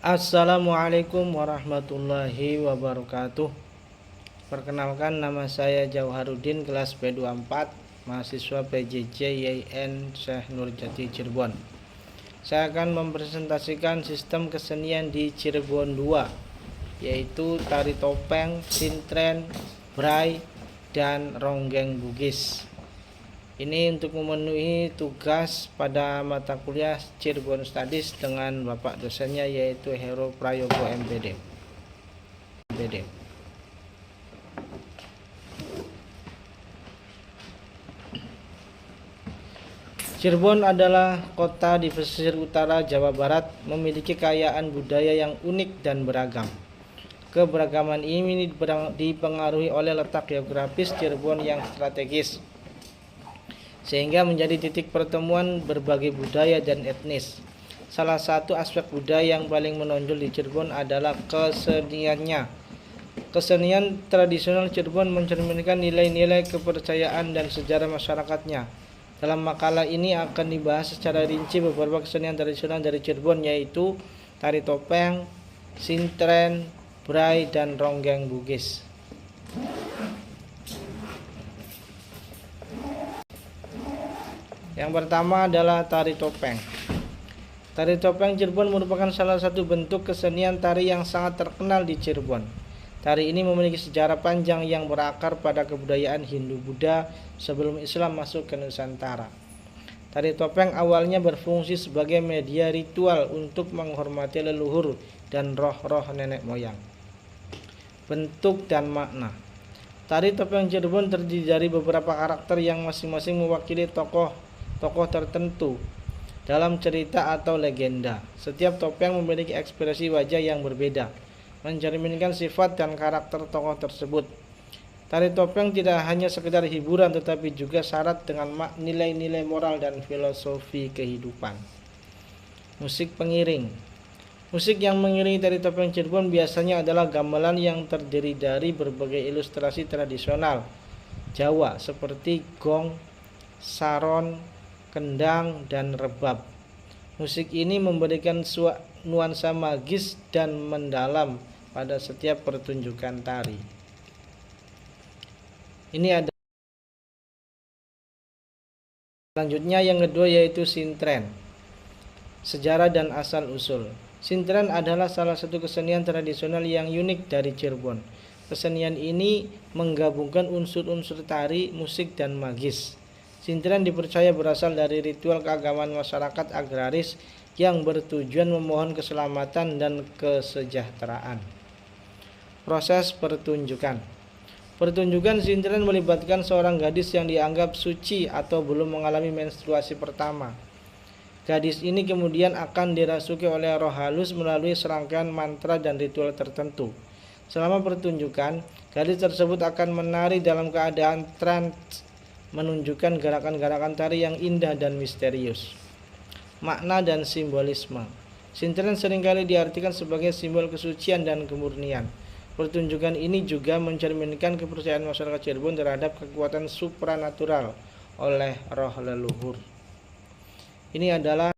Assalamualaikum warahmatullahi wabarakatuh. Perkenalkan, nama saya Jauharuddin, kelas P24, mahasiswa PJJ YN Syekh Nurjati Cirebon. Saya akan mempresentasikan sistem kesenian di Cirebon 2, yaitu tari topeng, sintren, bray, dan ronggeng Bugis. Ini untuk memenuhi tugas pada mata kuliah Cirebon Studies dengan bapak dosennya, yaitu Hero Prayogo MPD. Cirebon adalah kota di pesisir utara Jawa Barat, memiliki kekayaan budaya yang unik dan beragam. Keberagaman ini dipengaruhi oleh letak geografis Cirebon yang strategis, sehingga menjadi titik pertemuan berbagai budaya dan etnis. Salah satu aspek budaya yang paling menonjol di Cirebon adalah keseniannya. Kesenian tradisional Cirebon mencerminkan nilai-nilai kepercayaan dan sejarah masyarakatnya. Dalam makalah ini akan dibahas secara rinci beberapa kesenian tradisional dari Cirebon, yaitu tari topeng, sintren, bray, dan ronggeng Bugis. Yang pertama adalah tari topeng. Tari topeng Cirebon merupakan salah satu bentuk kesenian tari yang sangat terkenal di Cirebon. Tari ini memiliki sejarah panjang yang berakar pada kebudayaan Hindu-Buddha sebelum Islam masuk ke Nusantara. Tari topeng awalnya berfungsi sebagai media ritual untuk menghormati leluhur dan roh-roh nenek moyang. Bentuk dan makna. Tari topeng Cirebon terdiri dari beberapa karakter yang masing-masing mewakili tokoh tertentu dalam cerita atau legenda. Setiap topeng memiliki ekspresi wajah yang berbeda, mencerminkan sifat dan karakter tokoh tersebut. Tari topeng tidak hanya sekedar hiburan, tetapi juga syarat dengan nilai-nilai moral dan filosofi kehidupan. Musik pengiring. Musik yang mengiringi tari topeng Cirebon biasanya adalah gamelan yang terdiri dari berbagai ilustrasi tradisional Jawa seperti gong, saron, kendang, dan rebab. Musik ini memberikan nuansa magis dan mendalam pada setiap pertunjukan tari. Ini ada selanjutnya, yang kedua, yaitu sintren. Sejarah dan asal usul. Sintren adalah salah satu kesenian tradisional yang unik dari Cirebon. Kesenian ini menggabungkan unsur-unsur tari, musik, dan magis. Sintren dipercaya berasal dari ritual keagamaan masyarakat agraris yang bertujuan memohon keselamatan dan kesejahteraan. Proses pertunjukan. Pertunjukan sintren melibatkan seorang gadis yang dianggap suci atau belum mengalami menstruasi pertama. Gadis ini kemudian akan dirasuki oleh roh halus melalui serangkaian mantra dan ritual tertentu. Selama pertunjukan, gadis tersebut akan menari dalam keadaan trance, menunjukkan gerakan-gerakan tari yang indah dan misterius. Makna dan simbolisme. Sintren seringkali diartikan sebagai simbol kesucian dan kemurnian. Pertunjukan ini juga mencerminkan kepercayaan masyarakat Cirebon terhadap kekuatan supranatural oleh roh leluhur. Ini adalah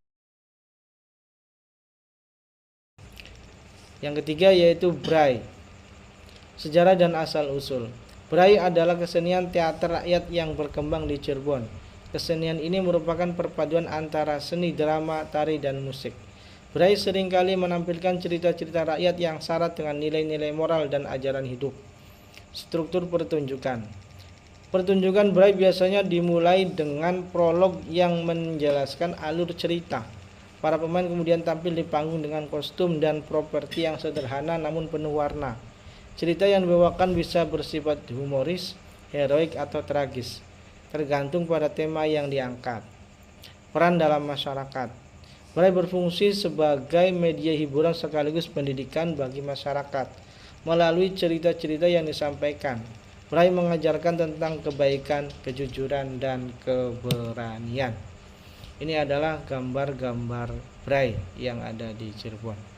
yang ketiga, yaitu bray. Sejarah dan asal usul. Bray adalah kesenian teater rakyat yang berkembang di Cirebon. Kesenian ini merupakan perpaduan antara seni drama, tari, dan musik. Bray seringkali menampilkan cerita-cerita rakyat yang syarat dengan nilai-nilai moral dan ajaran hidup. Struktur pertunjukan. Pertunjukan bray biasanya dimulai dengan prolog yang menjelaskan alur cerita. Para pemain kemudian tampil di panggung dengan kostum dan properti yang sederhana namun penuh warna. Cerita yang dibawakan bisa bersifat humoris, heroik, atau tragis, tergantung pada tema yang diangkat. Peran dalam masyarakat. Bray berfungsi sebagai media hiburan sekaligus pendidikan bagi masyarakat. Melalui cerita-cerita yang disampaikan, bray mengajarkan tentang kebaikan, kejujuran, dan keberanian. Ini adalah gambar-gambar bray yang ada di Cirebon.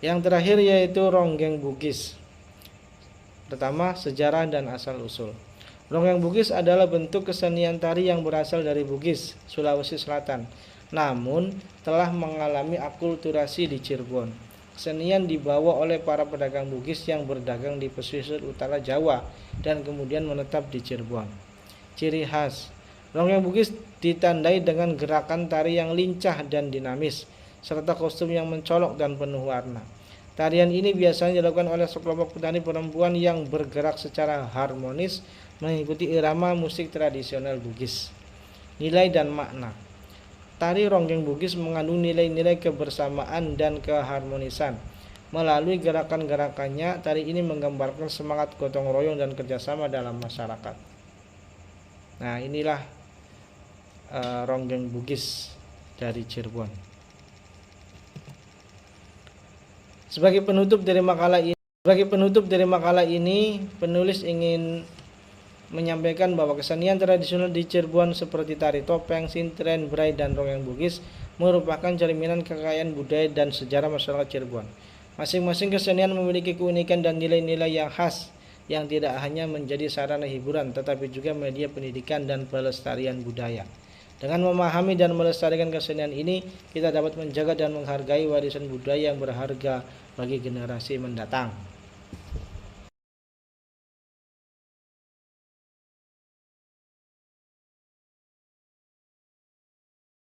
Yang terakhir, yaitu ronggeng Bugis. Pertama, sejarah dan asal usul. Ronggeng Bugis adalah bentuk kesenian tari yang berasal dari Bugis, Sulawesi Selatan, namun telah mengalami akulturasi di Cirebon. Kesenian dibawa oleh para pedagang Bugis yang berdagang di pesisir utara Jawa dan kemudian menetap di Cirebon. Ciri khas Ronggeng Bugis ditandai dengan gerakan tari yang lincah dan dinamis, serta kostum yang mencolok dan penuh warna. Tarian ini biasanya dilakukan oleh sekelompok penari perempuan yang bergerak secara harmonis mengikuti irama musik tradisional Bugis. Nilai dan makna. Tari Ronggeng Bugis mengandung nilai-nilai kebersamaan dan keharmonisan. Melalui gerakan-gerakannya, tari ini menggambarkan semangat gotong royong dan kerjasama dalam masyarakat. Nah, inilah Ronggeng Bugis dari Cirebon. Sebagai penutup dari makalah ini, penulis ingin menyampaikan bahwa kesenian tradisional di Cirebon seperti tari topeng, sintren, bray, dan ronggeng Bugis merupakan cerminan kekayaan budaya dan sejarah masyarakat Cirebon. Masing-masing kesenian memiliki keunikan dan nilai-nilai yang khas yang tidak hanya menjadi sarana hiburan tetapi juga media pendidikan dan pelestarian budaya. Dengan memahami dan melestarikan kesenian ini, kita dapat menjaga dan menghargai warisan budaya yang berharga bagi generasi mendatang.